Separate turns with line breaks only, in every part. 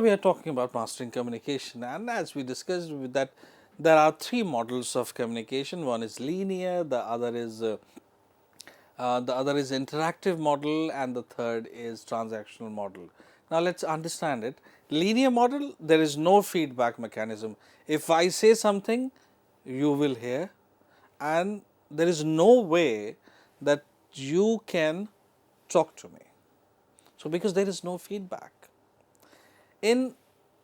we are talking about mastering communication, and as we discussed with that, there are three models of communication. One is linear, the other is interactive model, and the third is transactional model. Now let's understand it. Linear model, there is no feedback mechanism. If I say something, you will hear, and there is no way that you can talk to me. So because there is no feedback. In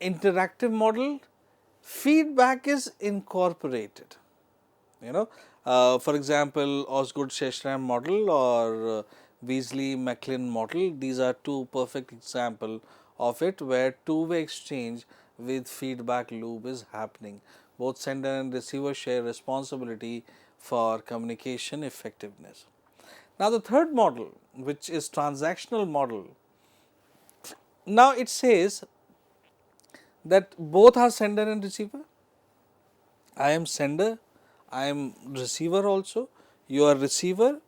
interactive model, feedback is incorporated. You know, for example, Osgood Sheshram model or Weasley MacLean model, these are two perfect example of it, where two-way exchange with feedback loop is happening. Both sender and receiver share responsibility for communication effectiveness. Now the third model, which is transactional model, now it says that both are sender and receiver. I am sender, I am receiver also, you are receiver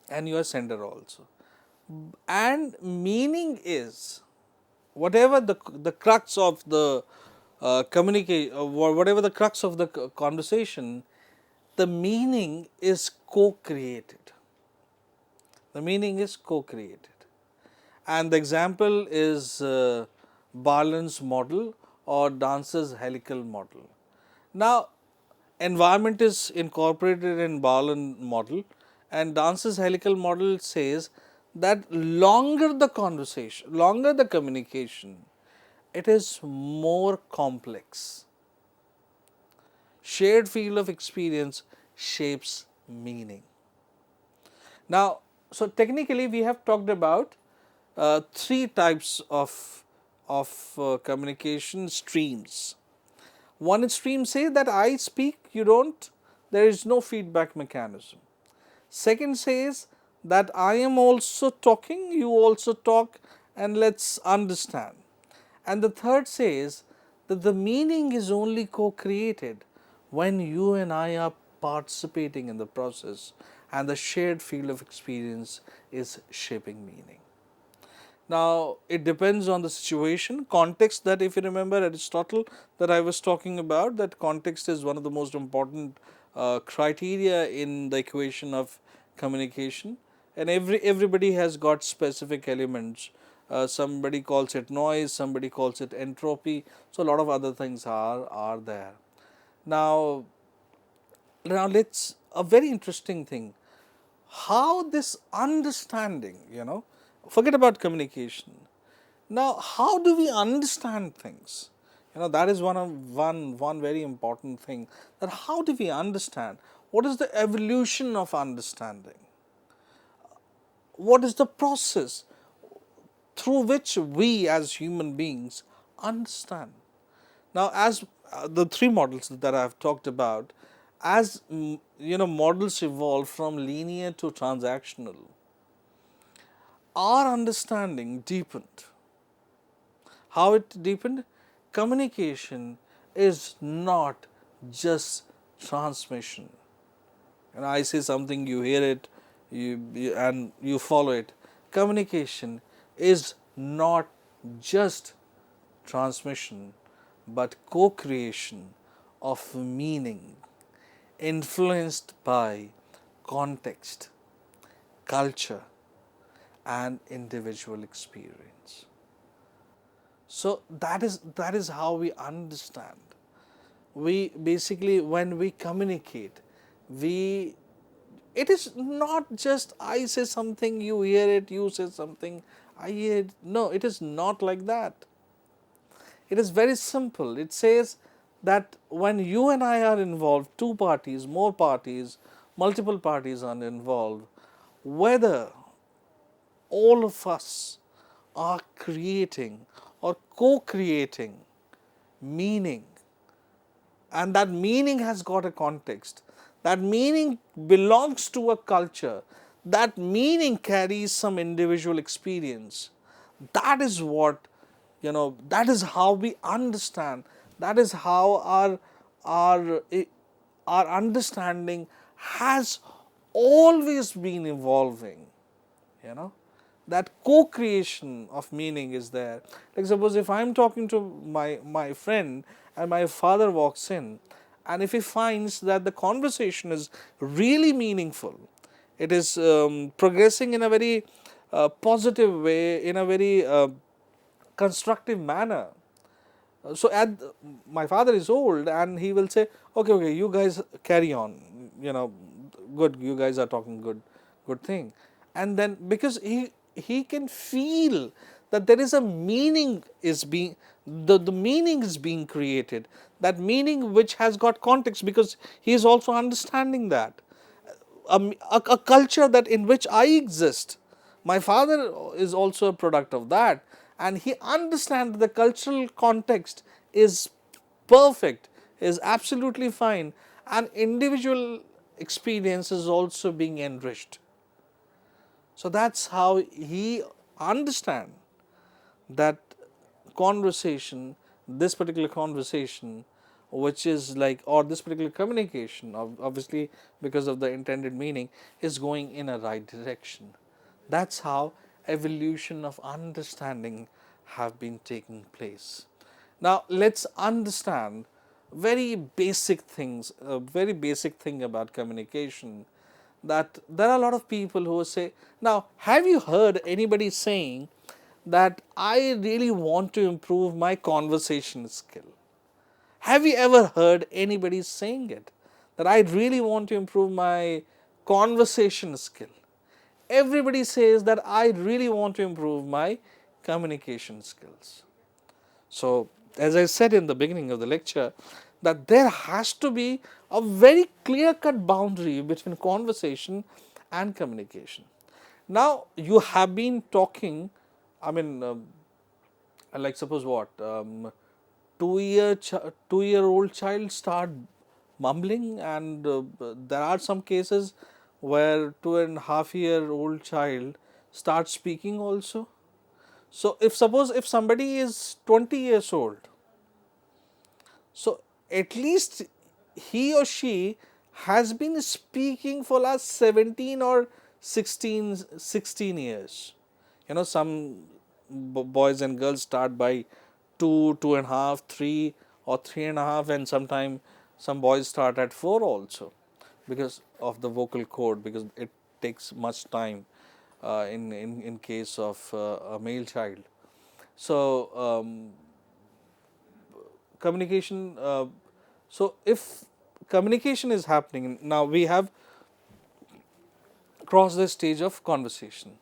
and you are sender also. And meaning is whatever the crux of the whatever the crux of the conversation, the meaning is co-created. The meaning is co-created. And the example is Barland's model or Dance's helical model. Now, environment is incorporated in Barland model, and Dance's helical model says that longer the conversation, longer the communication, it is more complex. Shared field of experience shapes meaning. Now, so technically we have talked about three types of communication streams. One stream says that I speak, you don't, there is no feedback mechanism. Second says that I am also talking, you also talk, and let's understand. And the third says that the meaning is only co-created when you and I are participating in the process and the shared field of experience is shaping meaning. Now, it depends on the situation, context, that if you remember Aristotle that I was talking about, that context is one of the most important criteria in the equation of communication, and everybody has got specific elements. Somebody calls it noise, somebody calls it entropy, so a lot of other things are there. Now, let's, a very interesting thing, how this understanding, forget about communication. Now, how do we understand things? That is one very important thing, that how do we understand? What is the evolution of understanding? What is the process through which we as human beings understand? Now, as the three models that I have talked about, as models evolve from linear to transactional, our understanding deepened. How it deepened? Communication is not just transmission. I say something, you hear it, and you follow it. Communication is not just transmission, but co-creation of meaning influenced by context, culture, and individual experience. So that is how we understand. We basically, when we communicate, it is not just I say something, you hear it, you say something, I hear it. No, it is not like that. It is very simple. It says that when you and I are involved, two parties, more parties, multiple parties are involved, whether all of us are creating or co-creating meaning, and that meaning has got a context, that meaning belongs to a culture, that meaning carries some individual experience. That is what, that is how we understand, that is how our understanding has always been evolving. that co-creation of meaning is there. Like suppose if I am talking to my friend and my father walks in, and if he finds that the conversation is really meaningful, it is progressing in a very positive way, in a very constructive manner. So my father is old and he will say, okay, okay, you guys carry on, you know, good, you guys are talking good thing. And then because he can feel that there is a meaning is being, the meaning is being created, that meaning which has got context, because he is also understanding that a culture that in which I exist. My father is also a product of that, and he understands the cultural context is perfect, is absolutely fine, and individual experience is also being enriched. So that's how he understand that conversation, this particular conversation, which is like, or this particular communication, obviously because of the intended meaning, is going in a right direction. That's how evolution of understanding have been taking place. Now let's understand very basic things, a very basic thing about communication, that there are a lot of people who say, now have you heard anybody saying that I really want to improve my conversation skill? Have you ever heard anybody saying it? That I really want to improve my conversation skill. Everybody says that I really want to improve my communication skills. So, as I said in the beginning of the lecture, that there has to be a very clear cut boundary between conversation and communication. Now, you have been talking, I mean, like suppose what, 2-year old child start mumbling, and there are some cases where 2.5-year-old child starts speaking also. So if suppose if somebody is 20 years old, so at least he or she has been speaking for last 17 or 16 years. You know, some boys and girls start by 2.5, 3, or 3.5, and sometimes some boys start at 4 also, because of the vocal cord, because it takes much time in case of a male child. So communication. So if communication is happening, now we have crossed the stage of conversation.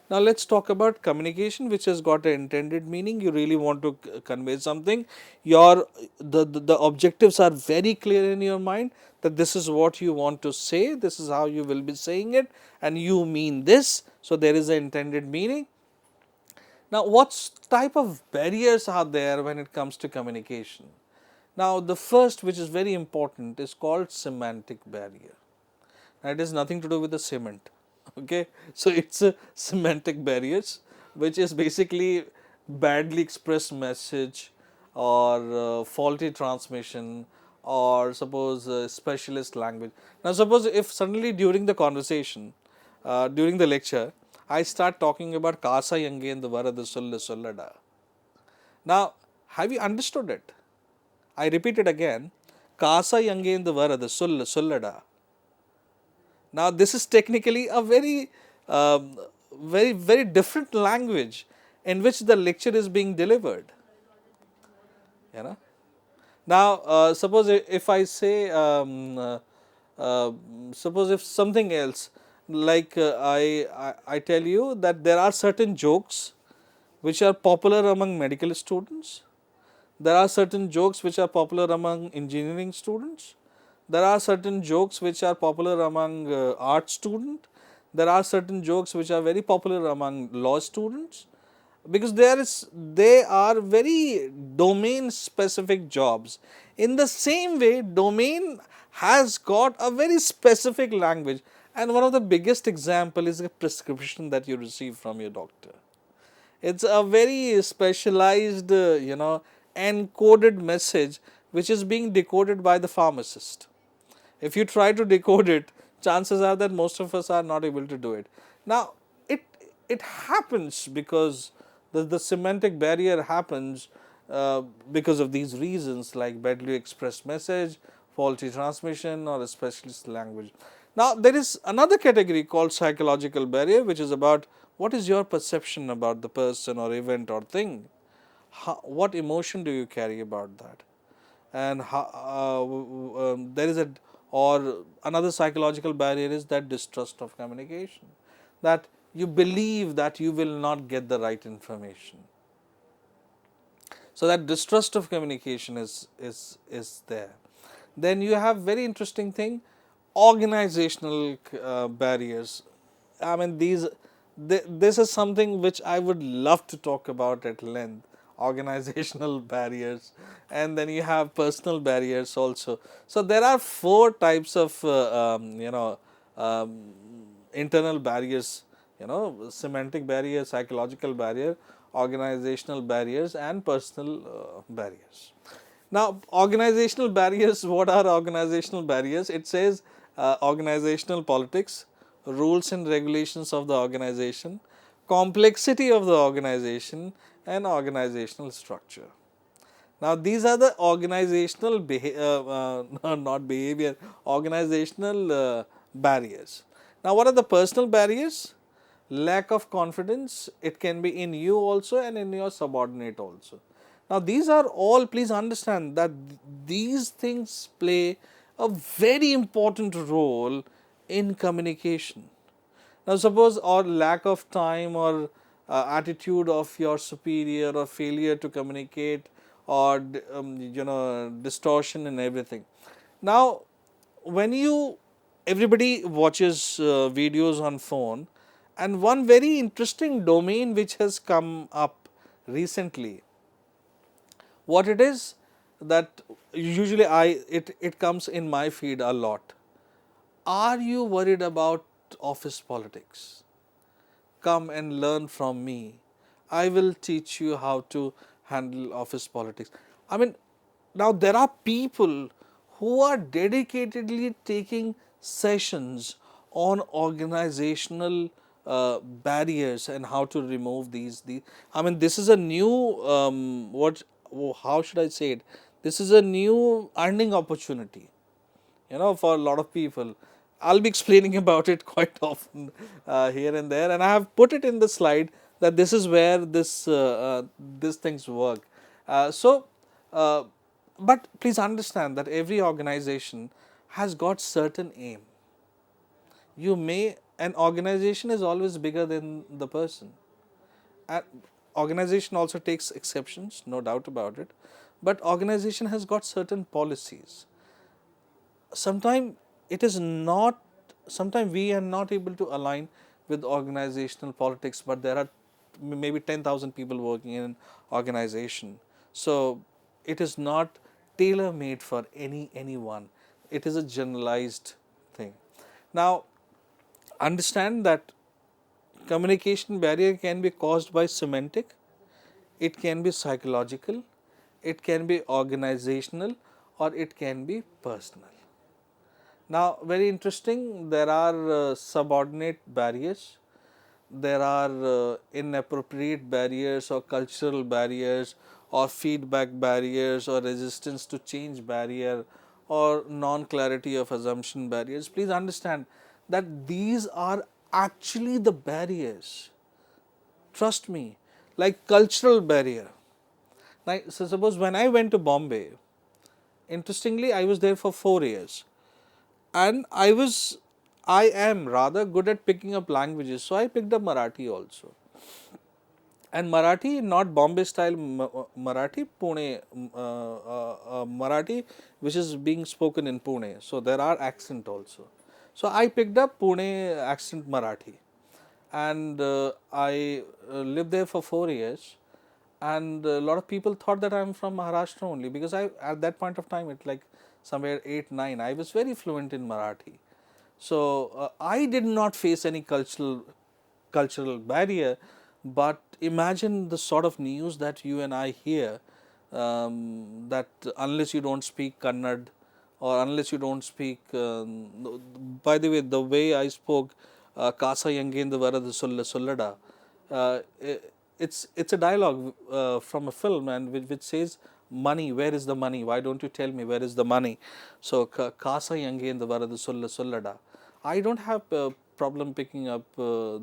Now let's talk about communication, which has got an intended meaning. You really want to convey something. Your the objectives are very clear in your mind, that this is what you want to say, this is how you will be saying it, and you mean this. So there is an intended meaning. Now, what type of barriers are there when it comes to communication? Now, the first, which is very important, is called semantic barrier. Now, it has nothing to do with the cement. Okay, so it's a semantic barriers, which is basically badly expressed message, or faulty transmission, or suppose specialist language. Now, suppose if suddenly during the conversation, during the lecture, I start talking about Kasa Yange the Varada Sulla Sullada. Now, have you understood it? I repeat it again. Kasa Yange the Varada Sulla Sullada. Now, this is technically a very different language in which the lecture is being delivered. You know. Now, suppose if I say, uh, suppose if something else, like I tell you that there are certain jokes which are popular among medical students. There are certain jokes which are popular among engineering students. There are certain jokes which are popular among art students. There are certain jokes which are very popular among law students, because they are very domain specific jobs. In the same way, domain has got a very specific language, and one of the biggest example is a prescription that you receive from your doctor. It's a very specialized, encoded message which is being decoded by the pharmacist. If you try to decode it, chances are that most of us are not able to do it. Now, it it happens because the semantic barrier happens because of these reasons, like badly expressed message, faulty transmission, or a specialist language. Now, there is another category called psychological barrier, which is about what is your perception about the person or event or thing. What emotion do you carry about that? And there is a, or another psychological barrier is that distrust of communication, that you believe that you will not get the right information. So that distrust of communication is there. Then you have very interesting thing, organizational barriers. I mean, this is something which I would love to talk about at length. Organizational barriers, and then you have personal barriers also. So there are four types of internal barriers. Semantic barrier, psychological barrier, organizational barriers, and personal barriers. Now, organizational barriers, what are organizational barriers? It says organizational politics, rules and regulations of the organization, complexity of the organization, and organizational structure. Now, these are the organizational not behavior, organizational barriers. Now, what are the personal barriers? Lack of confidence, it can be in you also and in your subordinate also. Now, these are all, please understand that these things play a very important role in communication. Now, suppose or lack of time or attitude of your superior or failure to communicate or distortion and everything. Now, when everybody watches videos on phone, and one very interesting domain which has come up recently, what it is that usually it comes in my feed a lot. Are you worried about office politics? Come and learn from me. I will teach you how to handle office politics. I mean, now there are people who are dedicatedly taking sessions on organizational barriers and how to remove these. I mean, this is a new how should I say it? This is a new earning opportunity, for a lot of people. I'll be explaining about it quite often here and there, and I have put it in the slide that this is where these things work. So, but please understand that every organization has got certain aim. An organization is always bigger than the person. And organization also takes exceptions, no doubt about it, but organization has got certain policies. Sometimes it is not, sometimes we are not able to align with organizational politics, but there are maybe 10,000 people working in an organization. So it is not tailor made for anyone. It is a generalized thing. Now, understand that communication barrier can be caused by semantic, it can be psychological, it can be organizational, or it can be personal. Now, very interesting, there are subordinate barriers, there are inappropriate barriers or cultural barriers or feedback barriers or resistance to change barrier or non-clarity of assumption barriers. Please understand that these are actually the barriers. Trust me, like cultural barrier. Like, so suppose when I went to Bombay, interestingly, I was there for 4 years. And I am rather good at picking up languages, so I picked up Marathi also. And Marathi, not Bombay style Marathi, Pune Marathi, which is being spoken in Pune. So there are accent also. So I picked up Pune accent Marathi, and I lived there for 4 years. And a lot of people thought that I'm from Maharashtra only, because I at that point of time, it's like somewhere 8, 9, I was very fluent in Marathi. So I did not face any cultural barrier, but imagine the sort of news that you and I hear, that unless you don't speak Kannada, or unless you don't speak, by the way I spoke Kasa Yangendra Varada Sollada, it's a dialogue from a film, and which says, money, where is the money, why don't you tell me where is the money? So kasa yange in the varadu sollada. I don't have a problem picking up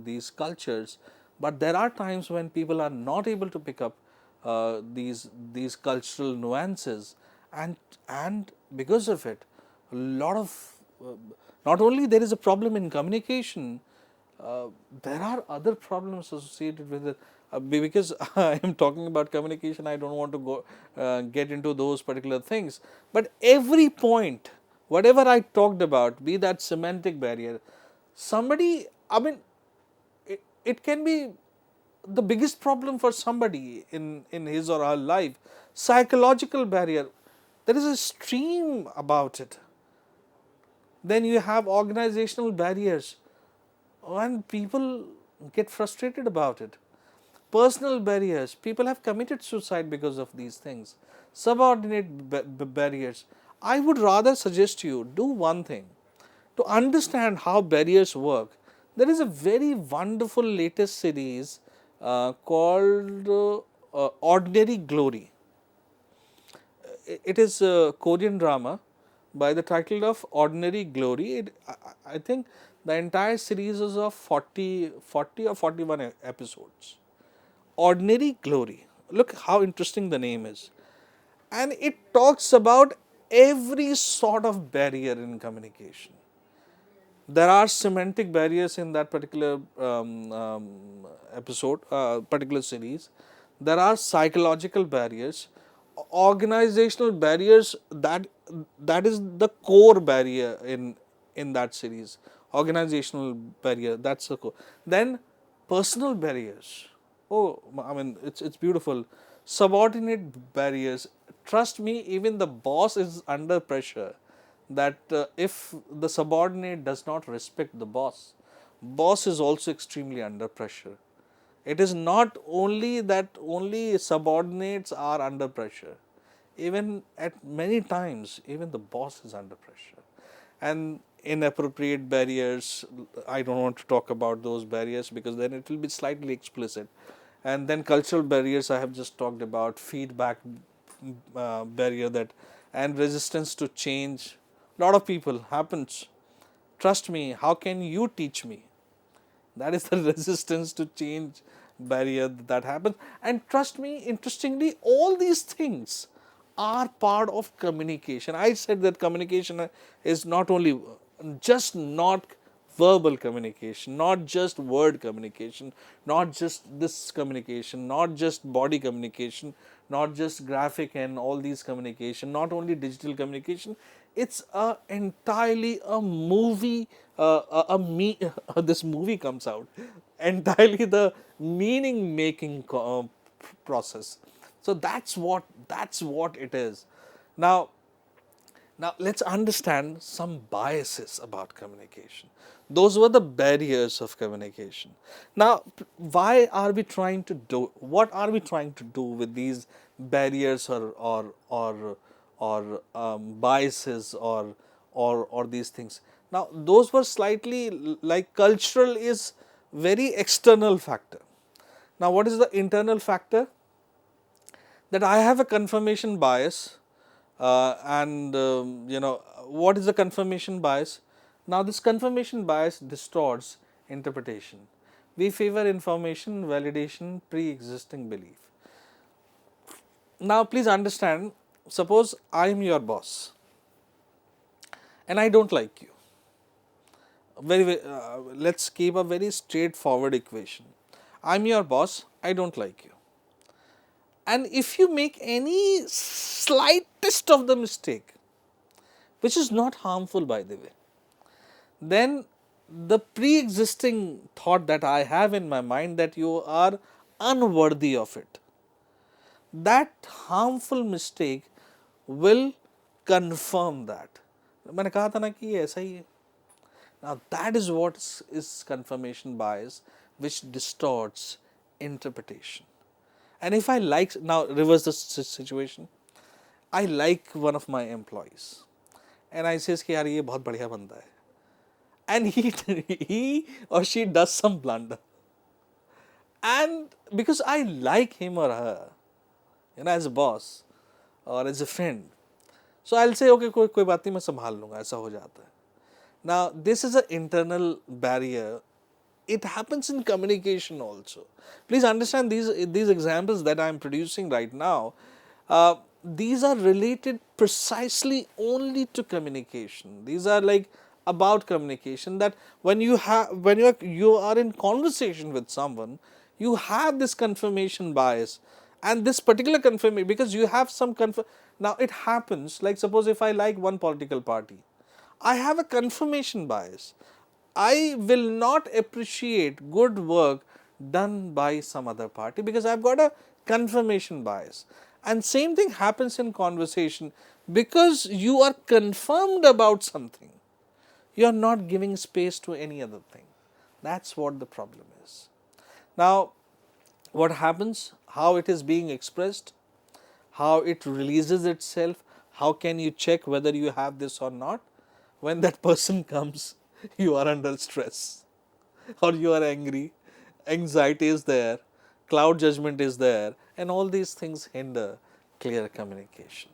these cultures, but there are times when people are not able to pick up these cultural nuances, and because of it, a lot of uh, not only there is a problem in communication, there are other problems associated with it. Because I am talking about communication, I don't want to go get into those particular things. But every point, whatever I talked about, be that semantic barrier, somebody, I mean, it can be the biggest problem for somebody in his or her life. Psychological barrier, there is a stream about it. Then you have organizational barriers, and people get frustrated about it. Personal barriers, people have committed suicide because of these things. Subordinate barriers. I would rather suggest you do one thing to understand how barriers work. There is a very wonderful latest series called Ordinary Glory. It is a Korean drama by the title of Ordinary Glory. I think the entire series is of 40 or 41 episodes. Ordinary Glory. Look how interesting the name is. And it talks about every sort of barrier in communication. There are semantic barriers in that particular episode, particular series. There are psychological barriers, organizational barriers. That is the core barrier in that series. Organizational barrier, that's the core. Then personal barriers. Oh, I mean, it's beautiful. Subordinate barriers. Trust me, even the boss is under pressure that if the subordinate does not respect the boss, boss is also extremely under pressure. It is not only that only subordinates are under pressure. Even at many times, even the boss is under pressure. And inappropriate barriers, I don't want to talk about those barriers because then it will be slightly explicit. And then cultural barriers, I have just talked about, feedback barrier, that and resistance to change. A lot of people happens. Trust me, how can you teach me? That is the resistance to change barrier that happens. And trust me, interestingly, all these things are part of communication. I said that communication is not only just not verbal communication, not just word communication, not just this communication, not just body communication, not just graphic and all these communication, not only digital communication. It's entirely a movie. This movie comes out entirely the meaning making process. So that's what it is. Now, let's understand some biases about communication. Those were the barriers of communication. Now, why are we trying to do? What are we trying to do with these barriers or biases or these things? Now, those were slightly like cultural is very external factor. Now, what is the internal factor? That I have a confirmation bias, and what is the confirmation bias? Now, this confirmation bias distorts interpretation. We favor information validation pre-existing belief. Now, please understand. Suppose I am your boss, and I don't like you. Let's keep a very straightforward equation. I'm your boss. I don't like you. And if you make any slightest of the mistake, which is not harmful by the way, then the pre-existing thought that I have in my mind that you are unworthy of it, that harmful mistake will confirm that. मैंने कहा था ना कि ये ऐसा ही है. Now that is what is confirmation bias, which distorts interpretation. And if I like, now reverse the situation, I like one of my employees and I says कि यार ये बहुत बढ़िया बंदा है, and he he or she does some blunder, and because I like him or her, as a boss or as a friend, so I'll say okay, कोई बात नहीं, मैं संभाल लूँगा, ऐसा हो जाता है. Now this is an internal barrier. It happens in communication also. Please understand these examples that I am producing right now. These are related precisely only to communication. These are like about communication, that when you are in conversation with someone, you have this confirmation bias, and this particular confirmation, because you have some now it happens like, suppose if I like one political party, I have a confirmation bias. I will not appreciate good work done by some other party because I've got a confirmation bias. And same thing happens in conversation, because you are confirmed about something, you are not giving space to any other thing. That's what the problem is. Now, what happens, how it is being expressed, how it releases itself, how can you check whether you have this or not? When that person comes, you are under stress or you are angry, anxiety is there, cloud judgment is there, and all these things hinder clear communication.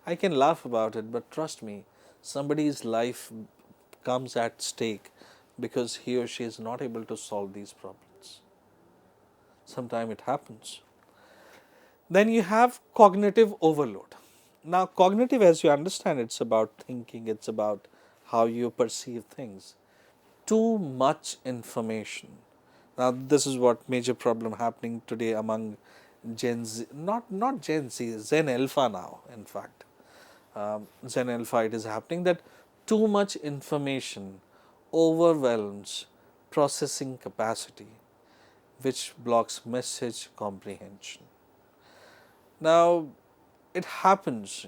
I can laugh about it, but trust me, somebody's life comes at stake because he or she is not able to solve these problems. Sometimes it happens. Then you have cognitive overload. Now, cognitive, as you understand, it's about thinking, it's about how you perceive things. Too much information. Now, this is what major problem happening today among Gen Z, not Gen Z, Zen Alpha now, in fact. Zen Alpha, it is happening that too much information overwhelms processing capacity, which blocks message comprehension. Now, it happens,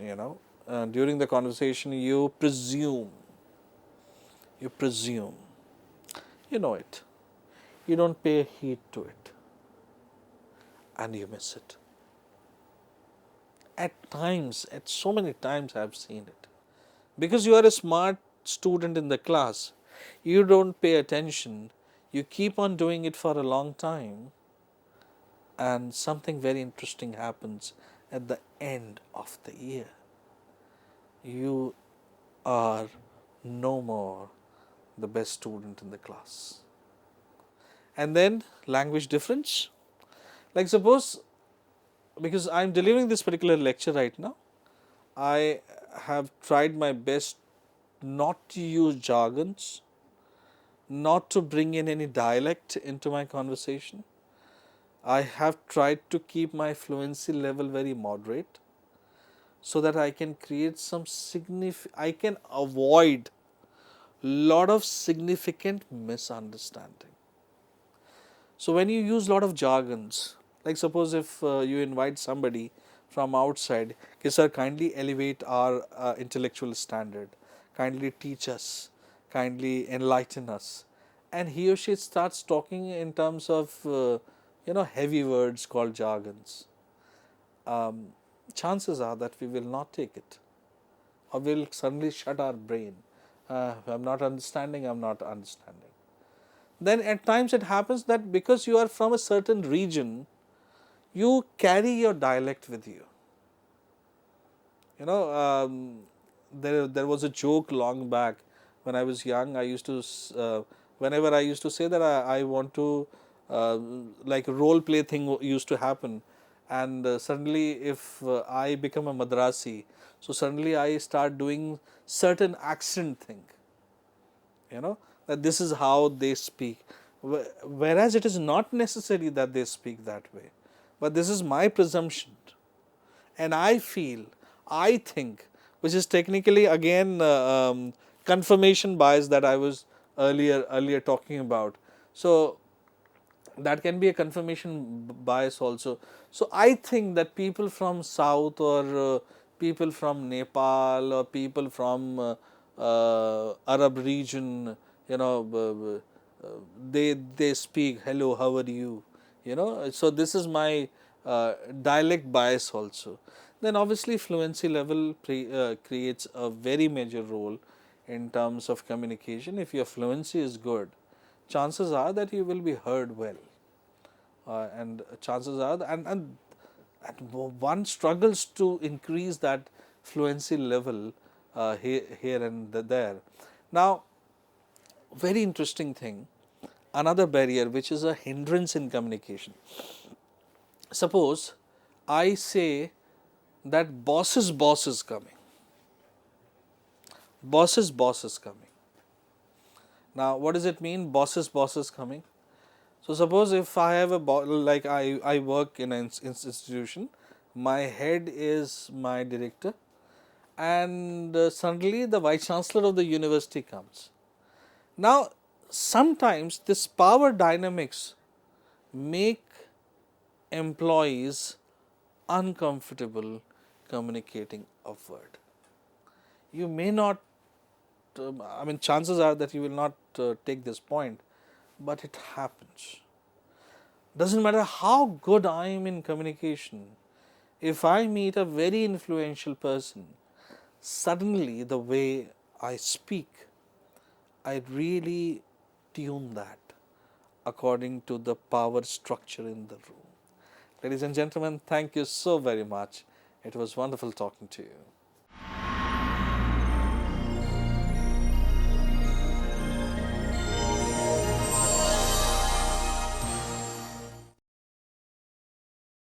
during the conversation, you presume, you know it, you don't pay heed to it, and you miss it. At times, at so many times, I've seen it. Because you are a smart student in the class, you don't pay attention, you keep on doing it for a long time, and something very interesting happens at the end of the year. You are no more the best student in the class. And then language difference. Like, suppose, because I'm delivering this particular lecture right now, I have tried my best not to use jargons, not to bring in any dialect into my conversation. I have tried to keep my fluency level very moderate, so that I can create some I can avoid lot of significant misunderstanding. So when you use lot of jargons, like suppose if you invite somebody from outside, okay, sir, kindly elevate our intellectual standard, kindly teach us, kindly enlighten us, and he or she starts talking in terms of heavy words called jargons. Um, Chances are that we will not take it, or we'll suddenly shut our brain. I'm not understanding, I'm not understanding. Then at times it happens that because you are from a certain region, you carry your dialect with you. There was a joke long back when I was young. I used to, whenever I used to say that I want to, like a role play thing used to happen, and suddenly if I become a Madrasi, so suddenly I start doing certain accent thing, that this is how they speak, whereas it is not necessary that they speak that way, but this is my presumption, and I feel, I think, which is technically again confirmation bias that I was earlier talking about. So that can be a confirmation bias also. So I think that people from south, or people from Nepal, or people from Arab region, they speak hello, how are you, so this is my dialect bias also. Then obviously fluency level creates a very major role in terms of communication. If your fluency is good, chances are that you will be heard well. and chances are, and one struggles to increase that fluency level here and there. Now, very interesting thing, another barrier which is a hindrance in communication. Suppose I say that boss's boss is coming, boss's boss is coming. Now, what does it mean, boss's boss is coming? So, suppose if I have a like I work in an institution, my head is my director, and suddenly the vice chancellor of the university comes. Now, sometimes this power dynamics make employees uncomfortable communicating upward. You may not, I mean, chances are that you will not take this point, but it happens. Doesn't matter how good I am in communication, if I meet a very influential person, suddenly the way I speak, I really tune that according to the power structure in the room. Ladies and gentlemen, thank you so very much. It was wonderful talking to you.